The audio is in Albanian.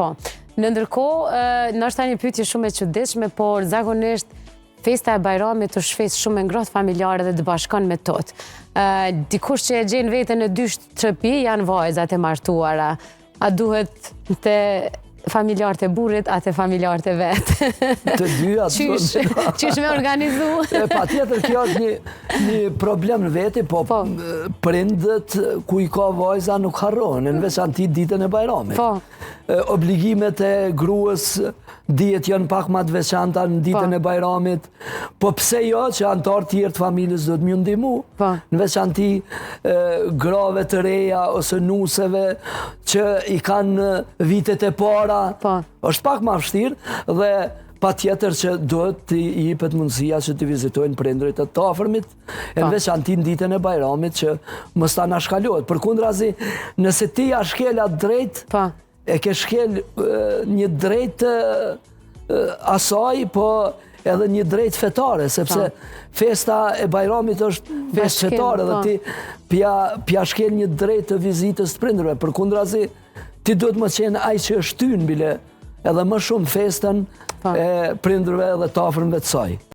Po. Në ndërkohë, nështë një pyetje shumë e çuditshme, por zakonisht festa e Bajramit është festë shumë e ngrohtë familjare dhe të bashkon me tot. Dikush që e gjen veten në dy shtëpi janë vajzat e martuara. A duhet të familjarët e burrit, atë familjarët e vetë. Të dyja. Qysh me organizu? Patjetër kjo është një problem në veti, po prindët ku i ka vajza nuk harrohen, në veçanti ditën e Bajramit. Obligimet e gruas dihet janë pak më të veçanta në ditën e Bajramit, po pse jo që anëtar tjerë të familjes do të më ndihmu, në veçanti grave të reja ose nuseve që i kanë vitet e para, është pak më vështirë dhe patjetër që duhet të i jepet mundësia që të vizitojnë prindërit e të afërmit, e në veçanti në ditën e Bajramit që mos ta na shkalohet. Përkundrazi, nëse ti ja shkel atë drejt, e ke shkel një drejt asaj, po edhe një drejt fetare, sepse festa e Bajramit është festë fetare dhe ti pja shkel një drejt të vizitës të prindërve. Përkundrazi, ti duhet më qenë ai që është ty në bile edhe më shumë festën e prindërve dhe të afërmve të saj.